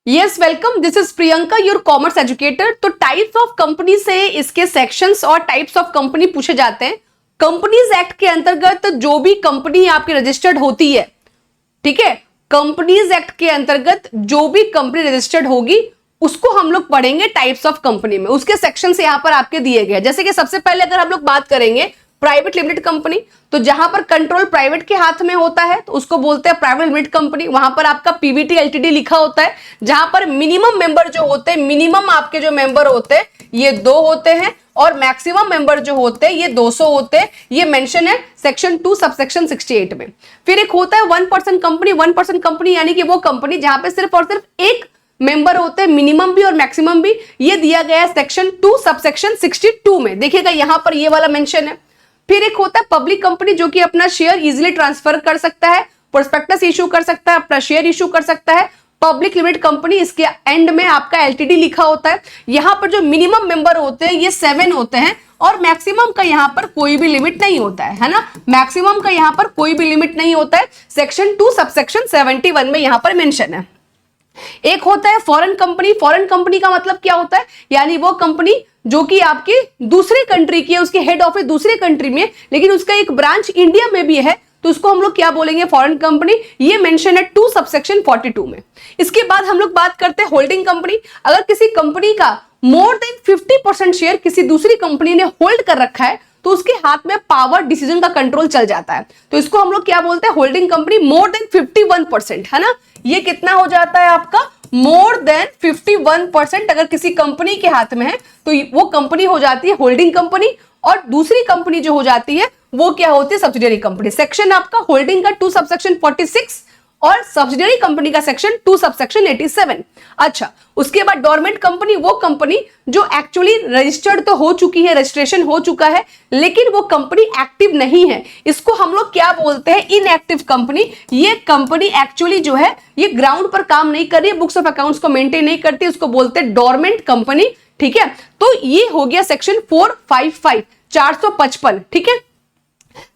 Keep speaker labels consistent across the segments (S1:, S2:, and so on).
S1: Yes welcome, this is Priyanka your commerce educator. तो types of company से इसके sections और टाइप्स ऑफ कंपनी पूछे जाते हैं। कंपनीज एक्ट के अंतर्गत जो भी कंपनी आपकी रजिस्टर्ड होती है, ठीक है, कंपनीज एक्ट के अंतर्गत जो भी कंपनी रजिस्टर्ड होगी उसको हम लोग पढ़ेंगे टाइप्स ऑफ कंपनी में। उसके सेक्शन से यहां पर आपके दिए गए, जैसे कि सबसे पहले अगर हम लोग बात करेंगे प्राइवेट लिमिटेड कंपनी, तो जहां पर कंट्रोल प्राइवेट के हाथ में होता है तो उसको बोलते हैं प्राइवेट लिमिटेड कंपनी। वहां पर आपका पीवीटी एलटीडी लिखा होता है, जहां पर मिनिमम मेंबर जो होते हैं, मिनिमम आपके जो मेंबर होते हैं ये 2 होते हैं और मैक्सिमम मेंबर जो होते हैं ये 200 होते हैं। ये मेंशन है सेक्शन 2 सबसेक्शन 68 में। फिर एक होता है 1% कंपनी। 1% कंपनी यानी कि वो कंपनी जहां पे सिर्फ और सिर्फ एक मेंबर होते हैं, मिनिमम भी और मैक्सिमम भी। ये दिया गया है सेक्शन 2 सबसेक्शन 62 में। देखिएगा यहां पर ये वाला मेंशन है। फिर एक होता है पब्लिक कंपनी, जो कि अपना शेयर इजीली ट्रांसफर कर सकता है, प्रोस्पेक्टस इशू कर सकता है, अपना शेयर इशू कर सकता है। पब्लिक लिमिटेड कंपनी, इसके एंड में आपका एलटीडी लिखा होता है। यहां पर जो मिनिमम मेंबर होते हैं ये 7 होते हैं और मैक्सिमम का यहां पर कोई भी लिमिट नहीं होता है ना। मैक्सिमम का यहां पर कोई भी लिमिट नहीं होता है, सेक्शन 2 सबसेक्शन 71 में यहां पर मेंशन है। एक होता है फॉरेन कंपनी। फॉरेन कंपनी का मतलब क्या होता है, यानी वो कंपनी जो कि आपकी दूसरे कंट्री की है, उसकी हेड ऑफिस दूसरे कंट्री में है लेकिन उसका एक ब्रांच इंडिया में भी है, तो उसको हम लोग क्या बोलेंगे, फॉरेन कंपनी। ये मेंशन है 2 सबसेक्शन 42 में। इसके बाद हम लोग बात करते हैं होल्डिंग कंपनी। अगर किसी कंपनी का मोर देन 50% शेयर किसी दूसरी कंपनी ने होल्ड कर रखा है तो उसके हाथ में पावर डिसीजन का कंट्रोल चल जाता है, तो इसको हम लोग क्या बोलते हैं, होल्डिंग कंपनी। मोर देन 51% है ना, ये कितना हो जाता है आपका, मोर देन 51% अगर किसी कंपनी के हाथ में है तो वो कंपनी हो जाती है होल्डिंग कंपनी, और दूसरी कंपनी जो हो जाती है वो क्या होती है, सब्सिडियरी कंपनी। सेक्शन आपका होल्डिंग का 2 सबसेक्शन 46 और सब्सिडियरी कंपनी का सेक्शन 2 सबसेक्शन 87। अच्छा, उसके बाद डोरमेंट कंपनी, वो कंपनी जो एक्चुअली रजिस्टर्ड तो हो चुकी है, रजिस्ट्रेशन हो चुका है लेकिन वो कंपनी एक्टिव नहीं है, इसको हम लोग क्या बोलते हैं, इनएक्टिव कंपनी। ये कंपनी एक्चुअली जो है ये ग्राउंड पर काम नहीं कर रही है, बुक्स ऑफ अकाउंट्स को मेंटेन नहीं करती, उसको बोलते हैं डोरमेंट कंपनी। ठीक है, तो ये हो गया सेक्शन 455 455। ठीक है,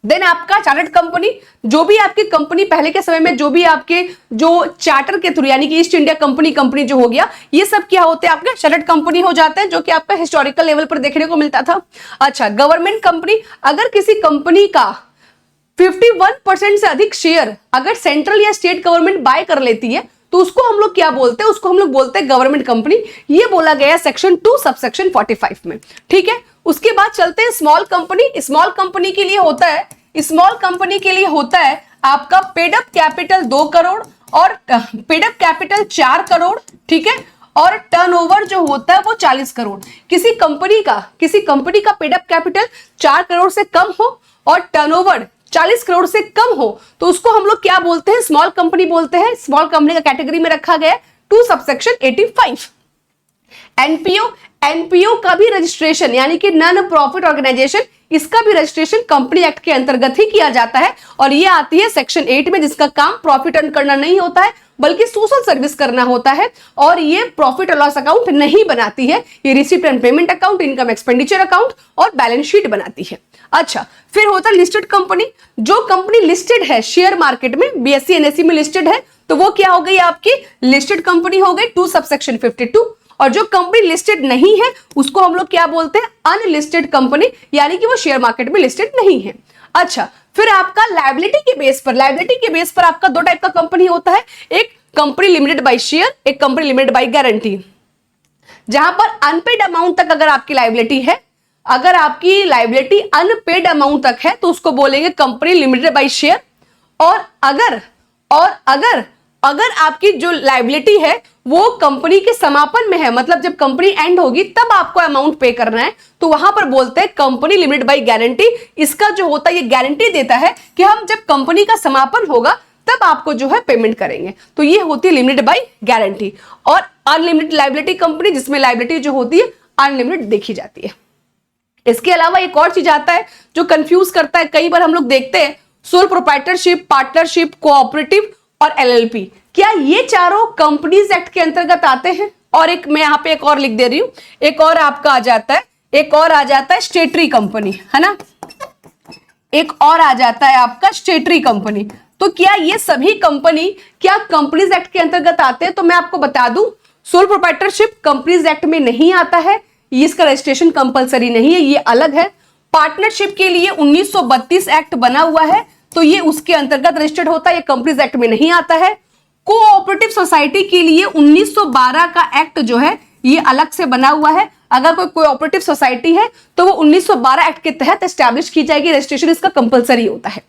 S1: देन आपका चार्टर्ड कंपनी, जो भी आपकी कंपनी पहले के समय में जो भी आपके जो चार्टर के थ्रू यानी कि ईस्ट इंडिया कंपनी जो हो गया, ये सब क्या होते हैं, आपके चार्टर्ड कंपनी हो जाते हैं, जो कि आपका हिस्टोरिकल लेवल पर देखने को मिलता था। अच्छा, गवर्नमेंट कंपनी, अगर किसी कंपनी का 51% से अधिक शेयर अगर सेंट्रल या स्टेट गवर्नमेंट बाय कर लेती है तो उसको हम लोग क्या बोलते हैं, उसको हम लोग बोलते हैं गवर्नमेंट कंपनी। ये बोला गया है सेक्शन 2 सबसेक्शन 45 में। ठीक है, उसके बाद चलते हैं स्मॉल कंपनी। स्मॉल कंपनी के लिए होता है, स्मॉल कंपनी के लिए होता है आपका पेड अप कैपिटल 2 करोड़ और पेड अप कैपिटल 4 करोड़। ठीक है, और टर्नओवर जो होता है वो 40 करोड़। किसी कंपनी का पेड अप कैपिटल 4 करोड़ से कम हो और टर्नओवर 40 करोड़ से कम हो तो उसको हम लोग क्या बोलते हैं, स्मॉल कंपनी बोलते हैं। स्मॉल कंपनी का कैटेगरी में रखा गया है 2 सबसेक्शन 85। एनपीओ का भी रजिस्ट्रेशन यानी कि नॉन प्रॉफिट ऑर्गेनाइजेशन, इसका भी रजिस्ट्रेशन कंपनी एक्ट के अंतर्गत ही किया जाता है और ये आती है सेक्शन 8 में, जिसका काम प्रॉफिट अर्न करना नहीं होता है बल्कि सोशल सर्विस करना होता है और ये प्रॉफिट और लॉस अकाउंट नहीं बनाती है, ये receipt and payment account, income expenditure account और बैलेंस शीट बनाती है। अच्छा, फिर होता है लिस्टेड कंपनी। जो कंपनी लिस्टेड है शेयर मार्केट में, बीएसई एनएसई में लिस्टेड है तो वो क्या हो गई, आपकी लिस्टेड कंपनी हो गई 2 सबसेक्शन 52। और जो कंपनी लिस्टेड नहीं है उसको हम लोग क्या बोलते हैं, अनलिस्टेड कंपनी, यानी कि वो शेयर मार्केट में लिस्टेड नहीं है। अच्छा, फिर आपका लायबिलिटी के बेस पर आपका 2 टाइप का कंपनी होता है, एक कंपनी लिमिटेड बाय शेयर, एक कंपनी लिमिटेड बाय गारंटी। जहां पर अनपेड अमाउंट तक अगर आपकी लायबिलिटी है, अगर आपकी लायबिलिटी अनपेड अमाउंट तक है तो उसको बोलेंगे कंपनी लिमिटेड बाय शेयर। और अगर आपकी जो लायबिलिटी है वो कंपनी के समापन में है, मतलब जब कंपनी एंड होगी तब आपको अमाउंट पे करना है, तो वहां पर बोलते हैं कंपनी लिमिटेड बाय गारंटी। इसका जो होता है ये गारंटी देता है कि हम जब कंपनी का समापन होगा तब आपको जो है पेमेंट करेंगे, तो ये होती है लिमिटेड बाय गारंटी। और अनलिमिटेड लायबिलिटी कंपनी, जिसमें लायबिलिटी जो होती है अनलिमिटेड देखी जाती है। इसके अलावा एक और चीज आता है जो कंफ्यूज करता है, कई बार हम लोग देखते हैं सोल प्रोप्राइटरशिप, पार्टनरशिप, कोऑपरेटिव और एलएलपी, क्या ये चारों कंपनीज एक्ट के अंतर्गत आते हैं? और एक मैं यहाँ पे एक और लिख दे रही हूं, एक और आपका आ जाता है स्टेटरी कंपनी, है ना, एक और आ जाता है आपका स्टेटरी कंपनी। तो क्या ये सभी कंपनी क्या कंपनीज एक्ट के अंतर्गत आते हैं? तो मैं आपको बता दूं सोल प्रोप्राइटरशिप कंपनीज एक्ट में नहीं आता है, इसका रजिस्ट्रेशन कंपलसरी नहीं है, ये अलग है। पार्टनरशिप के लिए 1932 एक्ट बना हुआ है, तो ये उसके अंतर्गत रजिस्टर्ड होता है, ये कंपनीज एक्ट में नहीं आता है। कोऑपरेटिव सोसाइटी के लिए 1912 का एक्ट जो है ये अलग से बना हुआ है। अगर कोई कोऑपरेटिव सोसाइटी है तो वो 1912 एक्ट के तहत एस्टैब्लिश की जाएगी, रजिस्ट्रेशन इसका कंपलसरी होता है।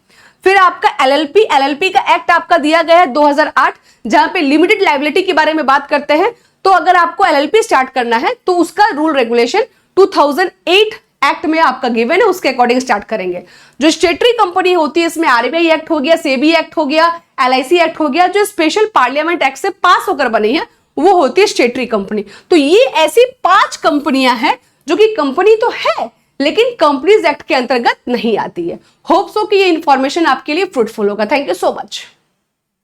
S1: फिर आपका एलएलपी का एक्ट आपका दिया गया है 2008, जहां पे लिमिटेड लायबिलिटी के बारे में बात करते हैं। तो अगर आपको एलएलपी स्टार्ट करना है तो उसका रूल रेगुलेशन 2008 एक्ट में आपका गिवन है, उसके अकॉर्डिंग स्टार्ट करेंगे। जो स्टेटरी कंपनी होती है इसमें आरबीआई एक्ट हो गया, सेबी एक्ट हो गया, एलआईसी एक्ट हो गया, जो स्पेशल पार्लियामेंट एक्ट से पास होकर बनी है वो होती है स्टेटरी कंपनी। तो ये ऐसी 5 कंपनियां हैं जो कि कंपनी तो है लेकिन कंपनीज एक्ट के अंतर्गत नहीं आती है। होप सो कि ये इंफॉर्मेशन आपके लिए फ्रूटफुल होगा। Thank you so much.